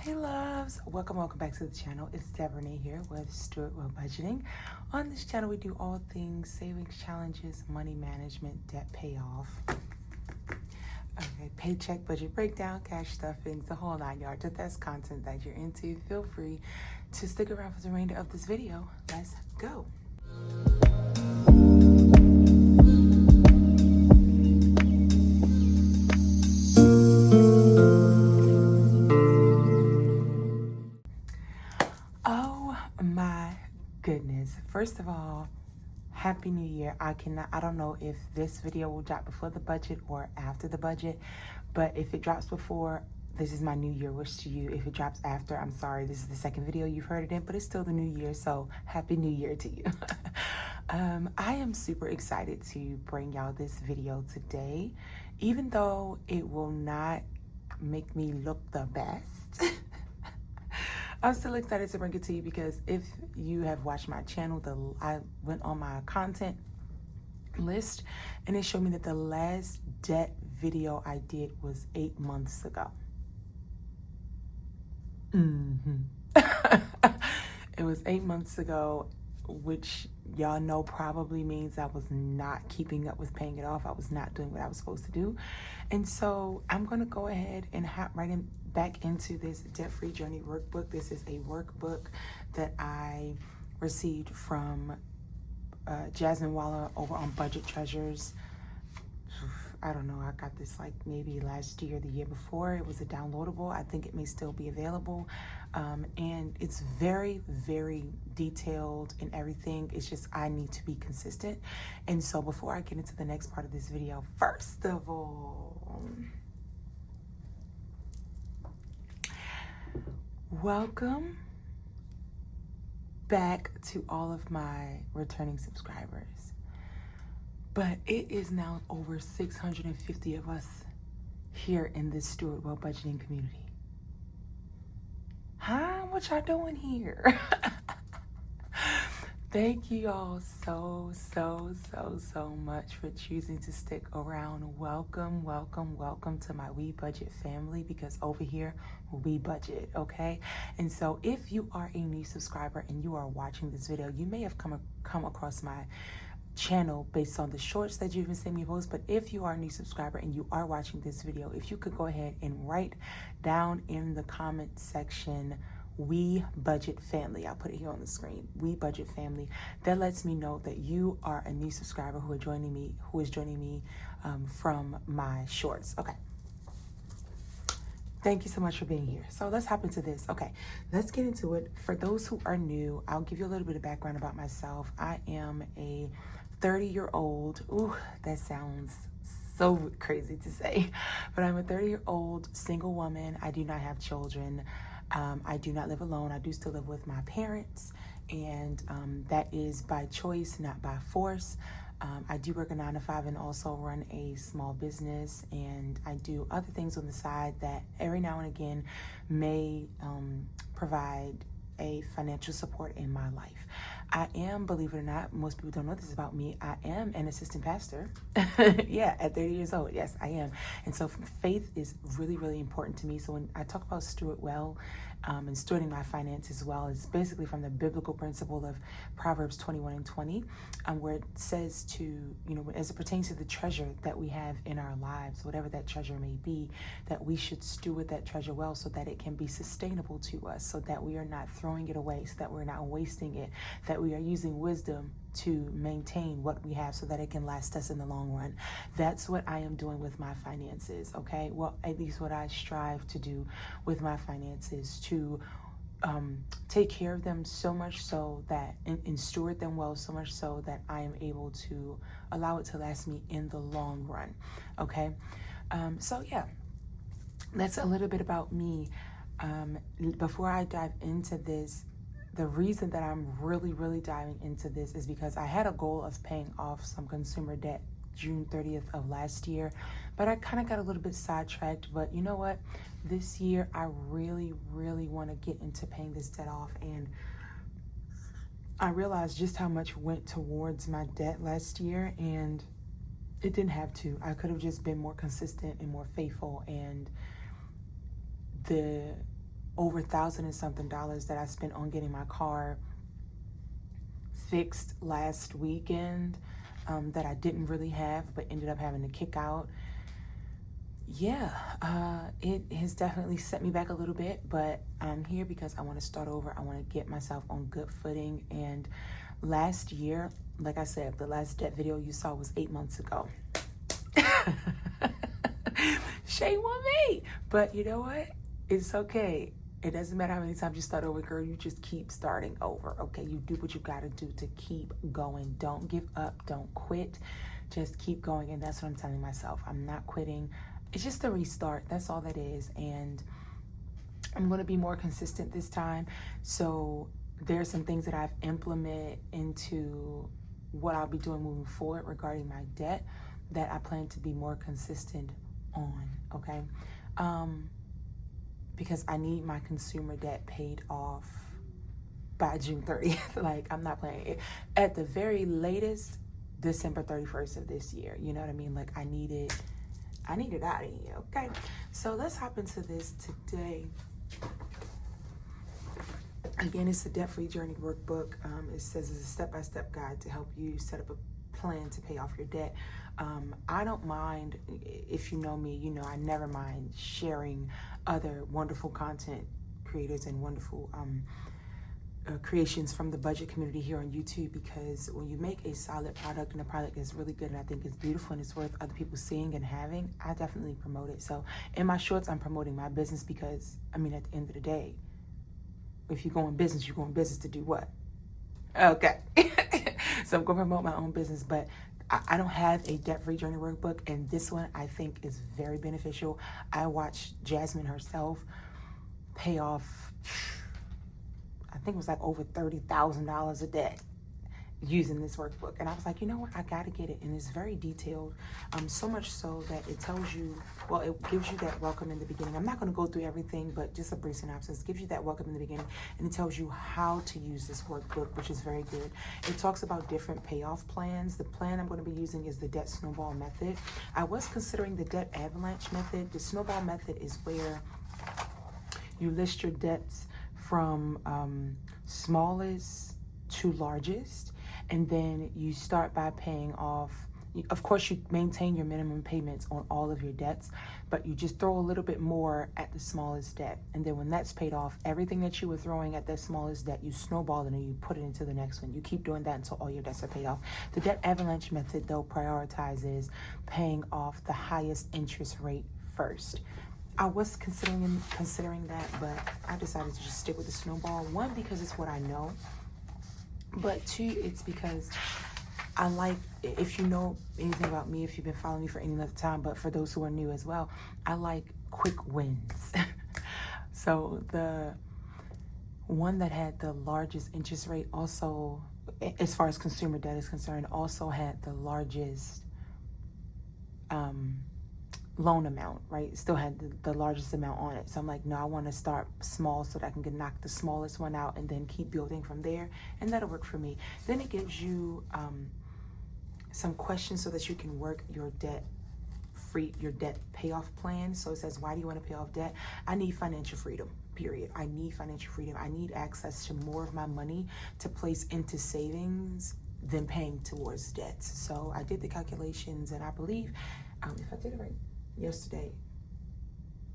Hey loves, welcome back to the channel. It's Deborah here with Stewart Well Budgeting. On this channel we do all things savings challenges, money management, debt payoff, paycheck, budget breakdown, cash stuffings, the whole 9 yards. If that's content that you're into, feel free to stick around for the remainder of this video. Let's go. Oh my goodness. First of all, Happy New Year. I don't know if this video will drop before the budget or after the budget, but if it drops before, this is my New Year wish to you. If it drops after, I'm sorry, this is the second video you've heard it in, but it's still the New Year, so Happy New Year to you. I am super excited to bring y'all this video today, even though it will not make me look the best. I'm still excited to bring it to you because if you have watched my channel, I went on my content list and it showed me that the last debt video I did was 8 months ago. It was 8 months ago, which y'all know probably means I was not keeping up with paying it off. I was not doing what I was supposed to do. And so I'm going to go ahead and hop back into this debt-free journey workbook. This is a workbook that I received from Jasmine Waller over on Budget Treasures. I don't know, I got this like maybe last year, the year before. It was a downloadable. I think it may still be available. And it's very, very detailed and everything. It's just I need to be consistent. And so before I get into the next part of this video, first of all, welcome back to all of my returning subscribers. But it is now over 650 of us here in this Stewart Well Budgeting community. Huh? What y'all doing here? Thank you all so much for choosing to stick around. Welcome to my We Budget family, because over here we budget, okay? And so if you are a new subscriber and you are watching this video, you may have come across my channel based on the shorts that you've been seeing me post. But if you are a new subscriber and you are watching this video, if you could go ahead and write down in the comment section, We Budget Family. I'll put it here on the screen. We Budget Family. That lets me know that you are a new subscriber who is joining me from my shorts. Okay. Thank you so much for being here. So let's hop into this. Okay, let's get into it. For those who are new, I'll give you a little bit of background about myself. I am a 30-year-old. Ooh, that sounds so crazy to say, but I'm a 30-year-old single woman. I do not have children. I do not live alone. I do still live with my parents, and that is by choice, not by force. I do work a 9-to-5 and also run a small business, and I do other things on the side that every now and again may provide a financial support in my life. I am, believe it or not, most people don't know this about me, I am an assistant pastor. Yeah, at 30 years old, yes, I am. And so faith is really important to me. So when I talk about Stewart Well and stewarding my finances well, it's basically from the biblical principle of Proverbs 21:20, where it says to, you know, as it pertains to the treasure that we have in our lives, whatever that treasure may be, that we should steward that treasure well so that it can be sustainable to us, so that we are not throwing it away, so that we're not wasting it, that we are using wisdom to maintain what we have so that it can last us in the long run. That's what I am doing with my finances, okay? Well, at least what I strive to do with my finances, to take care of them so much so that, and steward them well so much so that I am able to allow it to last me in the long run, okay? So yeah, that's a little bit about me. Before I dive into this, the reason that I'm really diving into this is because I had a goal of paying off some consumer debt June 30th of last year, but I kind of got a little bit sidetracked. But you know what? This year, I really want to get into paying this debt off. And I realized just how much went towards my debt last year, and it didn't have to. I could have just been more consistent and more faithful, and the over $1,000 and something that I spent on getting my car fixed last weekend, that I didn't really have but ended up having to kick out. Yeah, it has definitely set me back a little bit, but I'm here because I want to start over. I want to get myself on good footing. And last year, like I said, the last debt video you saw was 8 months ago. Shame on me. But you know what? It's okay. It doesn't matter how many times you start over, girl. You just keep starting over, okay? You do what you got to do to keep going. Don't give up. Don't quit. Just keep going. And that's what I'm telling myself. I'm not quitting. It's just a restart. That's all that is. And I'm going to be more consistent this time. So there's some things that I've implemented into what I'll be doing moving forward regarding my debt that I plan to be more consistent on, okay? Because I need my consumer debt paid off by June 30th. Like, I'm not playing it. At the very latest, December 31st of this year. You know what I mean? Like, I need it out of here, okay? So let's hop into this today. Again, it's the Debt-Free Journey Workbook. It says it's a step-by-step guide to help you set up a plan to pay off your debt. I don't mind, if you know me, you know I never mind sharing other wonderful content creators and wonderful creations from the budget community here on YouTube, because when you make a solid product and a product is really good and I think it's beautiful and it's worth other people seeing and having, I definitely promote it. So in my shorts, I'm promoting my business because, I mean, at the end of the day, if you go in business, you go in business to do what? Okay. So I'm going to promote my own business, but I don't have a Debt-Free Journey Workbook, and this one I think is very beneficial. I watched Jasmine herself pay off, I think it was like over $30,000 of debt using this workbook. And I was like, you know what? I got to get it. And it's very detailed, so much so that it tells you, well, it gives you that welcome in the beginning. I'm not going to go through everything, but just a brief synopsis. It gives you that welcome in the beginning, and it tells you how to use this workbook, which is very good. It talks about different payoff plans. The plan I'm going to be using is the debt snowball method. I was considering the debt avalanche method. The snowball method is where you list your debts from smallest to largest, and then you start by paying off. Of course, you maintain your minimum payments on all of your debts, but you just throw a little bit more at the smallest debt. And then when that's paid off, everything that you were throwing at that smallest debt, you snowball it and you put it into the next one. You keep doing that until all your debts are paid off. The debt avalanche method, though, prioritizes paying off the highest interest rate first. I was considering that, but I decided to just stick with the snowball. One, because it's what I know. But two, it's because I like, if you know anything about me, if you've been following me for any length of time, but for those who are new as well, I like quick wins. So the one that had the largest interest rate also, as far as consumer debt is concerned, also had the largest loan amount, right? Still had the largest amount on it. So I'm like, no, I want to start small so that I can knock the smallest one out and then keep building from there. And that'll work for me. Then it gives you some questions so that you can work your debt payoff plan. So it says, why do you want to pay off debt? I need financial freedom, period. I need financial freedom. I need access to more of my money to place into savings than paying towards debts. So I did the calculations, and I believe, if I did it right, yesterday,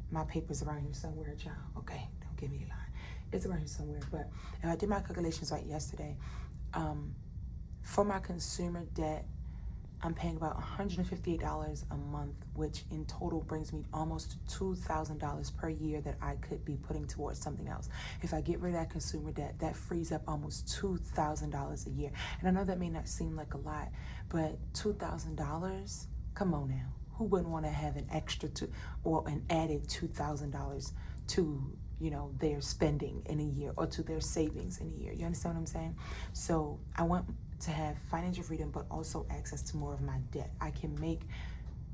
my paper's around here somewhere, child. Okay, don't give me a line. It's around here somewhere. But if I did my calculations right yesterday, for my consumer debt, I'm paying about $158 a month, which in total brings me almost $2,000 per year that I could be putting towards something else. If I get rid of that consumer debt, that frees up almost $2,000 a year. And I know that may not seem like a lot, but $2,000, come on now. Who wouldn't want to have an extra or an added $2,000 to, their spending in a year, or to their savings in a year? You understand what I'm saying? So I want to have financial freedom, but also access to more of my debt. I can make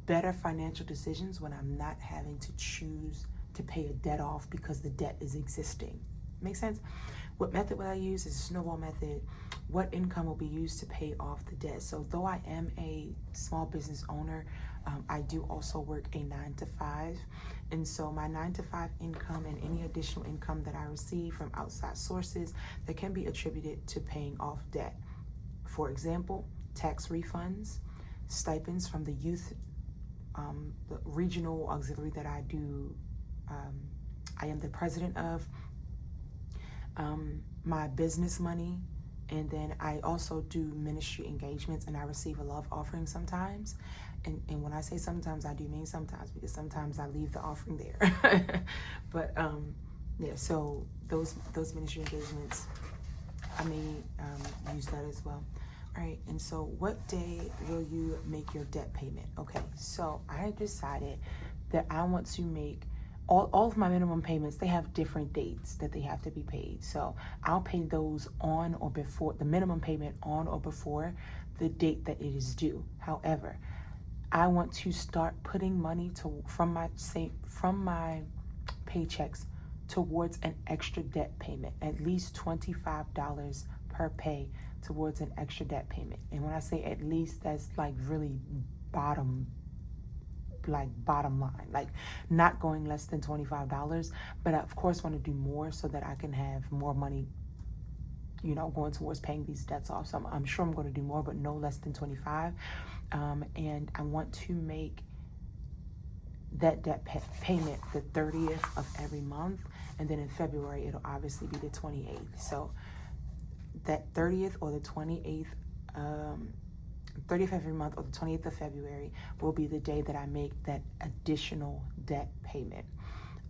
better financial decisions when I'm not having to choose to pay a debt off because the debt is existing. Make sense? What method will I use? Is a snowball method. What income will be used to pay off the debt? So though I am a small business owner, I do also work a 9-to-5. And so my 9-to-5 income and any additional income that I receive from outside sources that can be attributed to paying off debt. For example, tax refunds, stipends from the youth, the regional auxiliary that I do, I am the president of, my business money, and then I also do ministry engagements, and I receive a love offering sometimes. And when I say sometimes, I do mean sometimes, because sometimes I leave the offering there. But yeah, so those ministry engagements, I may use that as well. All right, and so what day will you make your debt payment? Okay, so I decided that I want to make all of my minimum payments. They have different dates that they have to be paid. So I'll pay those on or before, the minimum payment on or before the date that it is due. However, I want to start putting money from my paychecks towards an extra debt payment, at least $25 per pay towards an extra debt payment. And when I say at least, that's like really bottom line, like not going less than $25. But I of course want to do more so that I can have more money, going towards paying these debts off. So I'm sure I'm going to do more, but no less than 25. And I want to make that debt payment the 30th of every month. And then in February, it'll obviously be the 28th. So that 30th or the 28th, 30th every month or the 28th of February will be the day that I make that additional debt payment.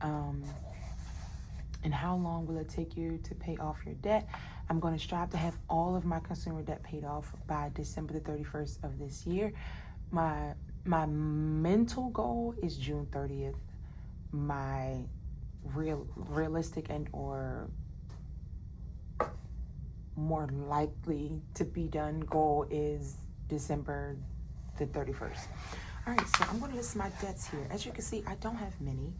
And how long will it take you to pay off your debt? I'm going to strive to have all of my consumer debt paid off by December the 31st of this year. My mental goal is June 30th. My realistic and or more likely to be done goal is December the 31st. All right, so I'm going to list my debts here. As you can see, I don't have many.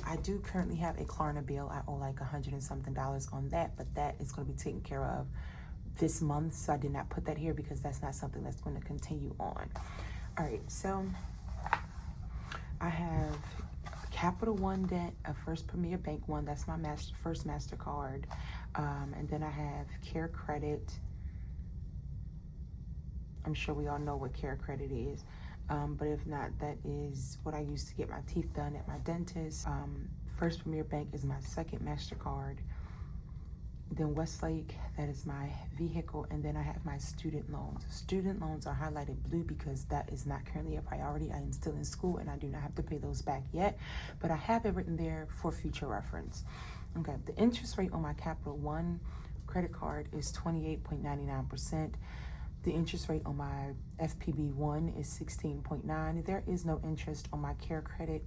I do currently have a Klarna bill. I owe like $100 and something on that, but that is going to be taken care of this month. So I did not put that here because that's not something that's going to continue on. All right, so I have Capital One debt, a First Premier Bank one. That's my first MasterCard. And then I have Care Credit. I'm sure we all know what Care Credit is. But if not, that is what I use to get my teeth done at my dentist. First Premier Bank is my second MasterCard. Then Westlake, that is my vehicle. And then I have my student loans. Student loans are highlighted blue because that is not currently a priority. I am still in school and I do not have to pay those back yet. But I have it written there for future reference. Okay, the interest rate on my Capital One credit card is 28.99%. The interest rate on my FPB1 is 16.9%. There is no interest on my Care Credit.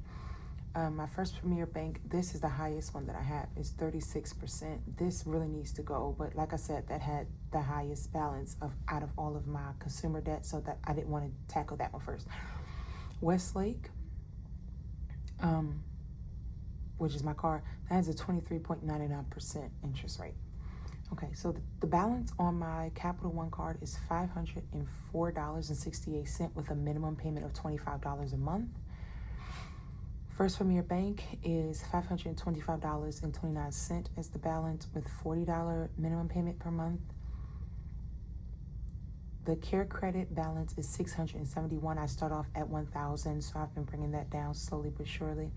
My First Premier Bank, this is the highest one that I have, is 36%. This really needs to go, but like I said, that had the highest balance out of all of my consumer debt, so that I didn't want to tackle that one first. Westlake, which is my car, that has a 23.99% interest rate. Okay, so the balance on my Capital One card is $504.68 with a minimum payment of $25 a month. First Premier Bank is $525.29 as the balance with $40 minimum payment per month. The Care Credit balance is $671. I start off at $1,000, so I've been bringing that down slowly but surely.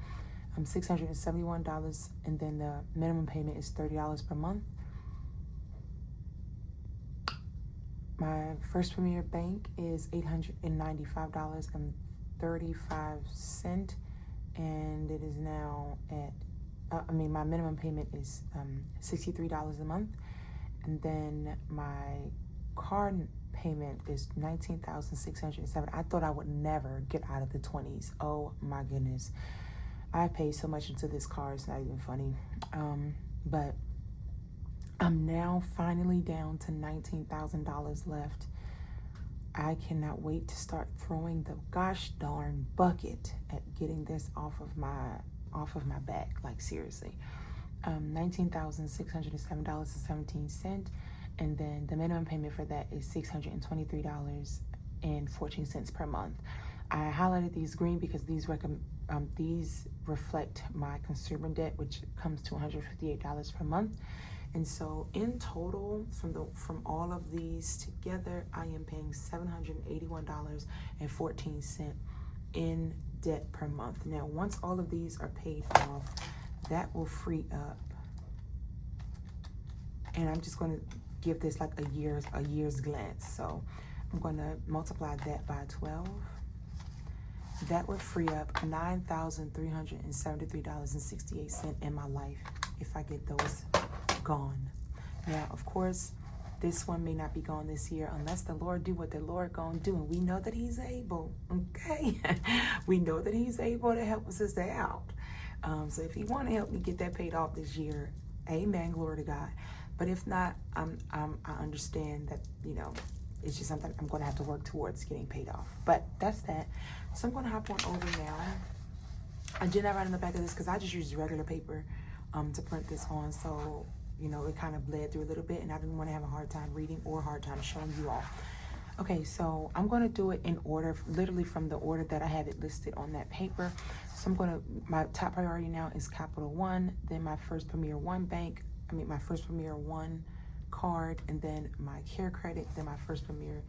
$671, and then the minimum payment is $30 per month. My First Premier Bank is $895.35, and it is now at, my minimum payment is $63 a month, and then my card payment is $19,607. I thought I would never get out of the 20s. Oh my goodness. I paid so much into this car, it's not even funny. But I'm now finally down to $19,000 left. I cannot wait to start throwing the gosh darn bucket at getting this off of my back, like seriously. $19,607.17, and then the minimum payment for that is $623.14 per month. I highlighted these green because these reflect my consumer debt, which comes to $158 per month. And so in total, from all of these together, I am paying $781.14 in debt per month. Now, once all of these are paid off, that will free up, and I'm just going to give this like a year's glance. So I'm going to multiply that by 12. That would free up $9,373.68 in my life if I get those gone. Now, of course, this one may not be gone this year unless the Lord do what the Lord gonna do, and we know that He's able. Okay, we know that He's able to help us sister out. So if He want to help me get that paid off this year, amen, glory to God. But if not, I understand that, you know, it's just something I'm going to have to work towards getting paid off. But that's that. So I'm going to hop on over now. I did not write on the back of this because I just used regular paper to print this on. So, you know, it kind of bled through a little bit, and I didn't want to have a hard time reading or a hard time showing you all. Okay, so I'm going to do it in order, literally from the order that I have it listed on that paper. So my top priority now is Capital One, then my First Premier One my First Premier One card, and then my Care Credit, then my First Premier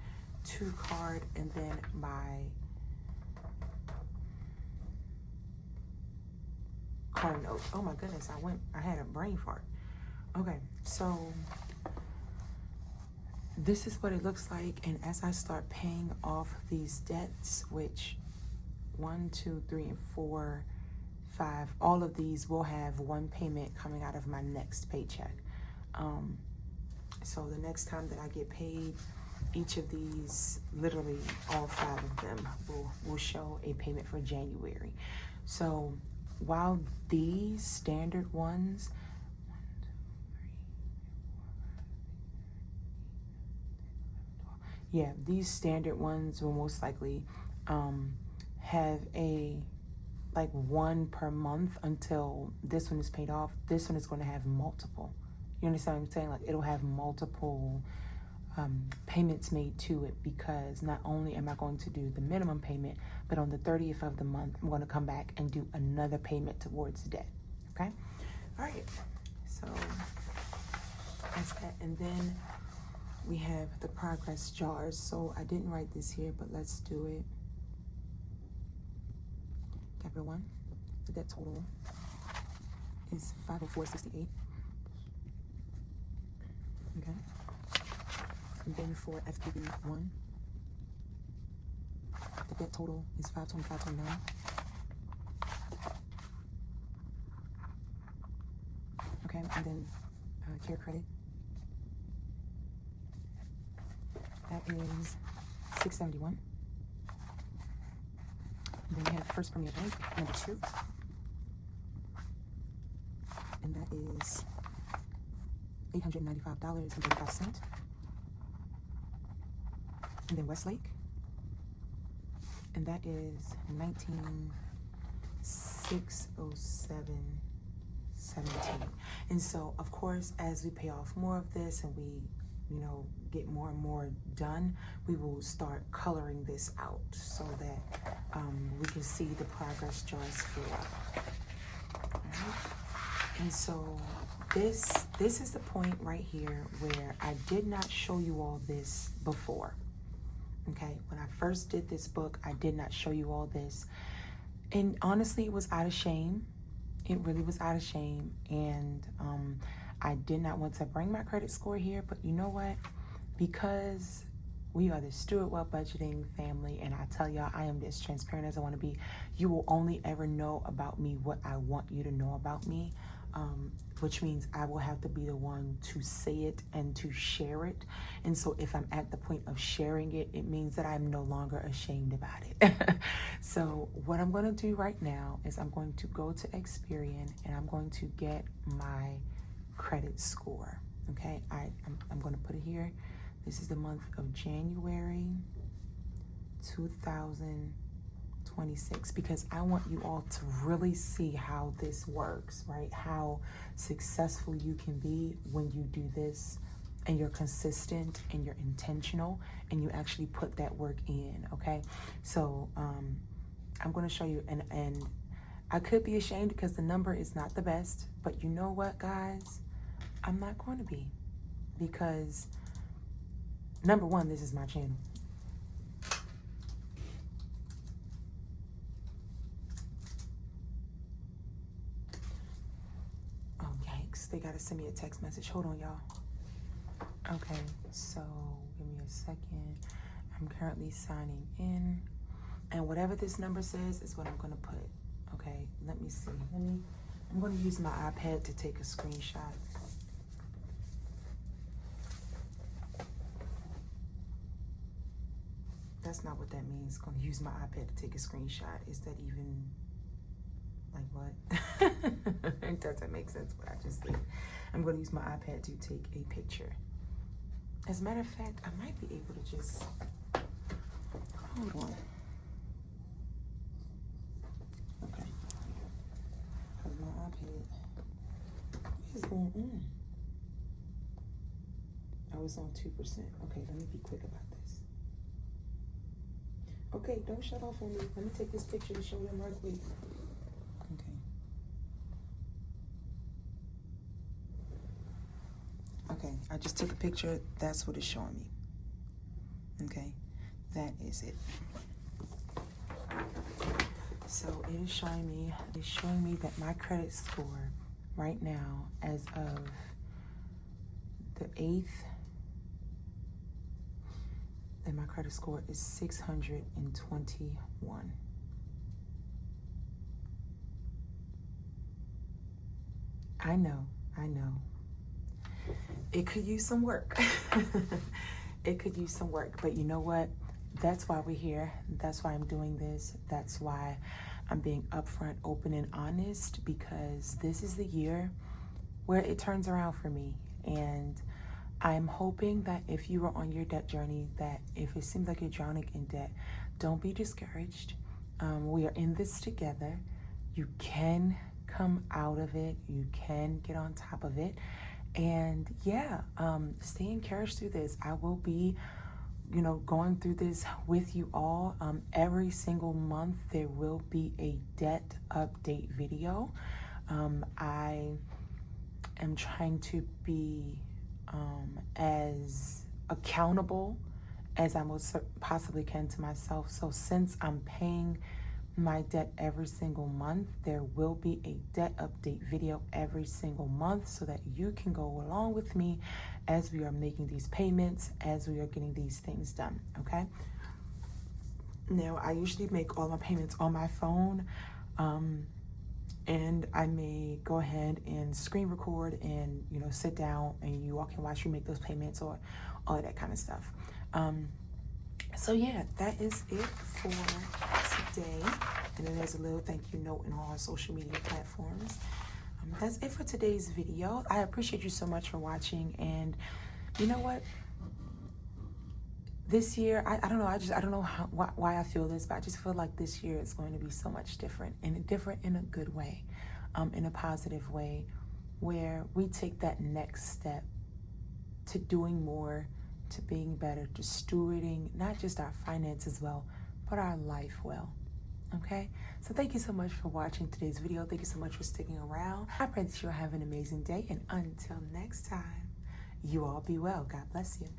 2 card, and then my card note. Oh my goodness, I had a brain fart. Okay, so this is what it looks like, and as I start paying off these debts, which 1, 2, 3, and 4, 5, all of these will have one payment coming out of my next paycheck. So the next time that I get paid, each of these, literally all 5 of them, will show a payment for January. So while these standard ones, these standard ones will most likely have a like one per month until this one is paid off. This one is going to have multiple. You understand what I'm saying? Like, it'll have multiple payments made to it, because not only am I going to do the minimum payment, but on the 30th of the month, I'm going to come back and do another payment towards the debt. Okay? All right. So that's that. And then we have the progress jars. So I didn't write this here, but let's do it. Capital One, the debt total is $504.68. Okay. And then for FPB 1, the debt total is $525.29. Okay, and then Care Credit, that is $671. And then we have First Premier Bank, number 2, and that is $895.35. And then Westlake, and that is $19,607.17. And so, of course, as we pay off more of this and we, you know, get more and more done, we will start coloring this out so that we can see the progress jars fill up. All right. And so this is the point right here where I did not show you all this before. Okay, when I first did this book, I did not show you all this. And honestly, it was out of shame. It really was out of shame. And I did not want to bring my credit score here, but you know what? Because we are the Stewart Well Budgeting family, and I tell y'all, I am as transparent as I want to be. You will only ever know about me what I want you to know about me, which means I will have to be the one to say it and to share it. And so if I'm at the point of sharing it, it means that I'm no longer ashamed about it. So what I'm going to do right now is I'm going to go to Experian, and I'm going to get my credit score. Okay, I'm going to put it here. This is the month of January 2022. 26, because I want you all to really see how this works, right? How successful you can be when you do this and you're consistent and you're intentional and you actually put that work in, okay? So I'm going to show you, and I could be ashamed because the number is not the best, but you know what, guys? I'm not going to be, because number one, this is my channel. Oh, yikes. They got to send me a text message. Hold on, y'all. Okay, so give me a second. I'm currently signing in, and whatever this number says is what I'm going to put. Okay, let me see. I'm going to use my iPad to take a screenshot. That's not what that means. Going to use my iPad to take a screenshot. Is that even, like, what? It doesn't make sense what I just did. I'm going to use my iPad to take a picture. As a matter of fact, I might be able to just, hold on. Okay. Because my iPad, what is going on? Oh, it's on 2%. Okay, let me be quick about this. Okay, don't shut off on me. Let me take this picture to show them right quick. Okay. Okay, I just took a picture. That's what it's showing me. Okay, that is it. So it is showing me that my credit score right now, as of the 8th, and my credit score is 621. I know. It could use some work. It could use some work, but you know what? That's why we're here. That's why I'm doing this. That's why I'm being upfront, open, and honest, because this is the year where it turns around for me. And I'm hoping that if you are on your debt journey, that if it seems like you're drowning in debt, don't be discouraged. We are in this together. You can come out of it. You can get on top of it. And yeah, stay encouraged through this. I will be, going through this with you all. Every single month, there will be a debt update video. I am trying to be as accountable as I most possibly can to myself. So since I'm paying my debt every single month, there will be a debt update video every single month so that you can go along with me as we are making these payments, as we are getting these things done, okay? Now, I usually make all my payments on my phone, and I may go ahead and screen record and, sit down and you all can watch me make those payments or all of that kind of stuff. So yeah, that is it for today. And then there's a little thank you note in all our social media platforms. That's it for today's video. I appreciate you so much for watching. And you know what? This year, I don't know. I don't know why I feel this, but I just feel like this year is going to be so much different, and different in a good way, in a positive way, where we take that next step to doing more, to being better, to stewarding not just our finances well, but our life well. Okay? So thank you so much for watching today's video. Thank you so much for sticking around. I pray that you'll have an amazing day. And until next time, you all be well. God bless you.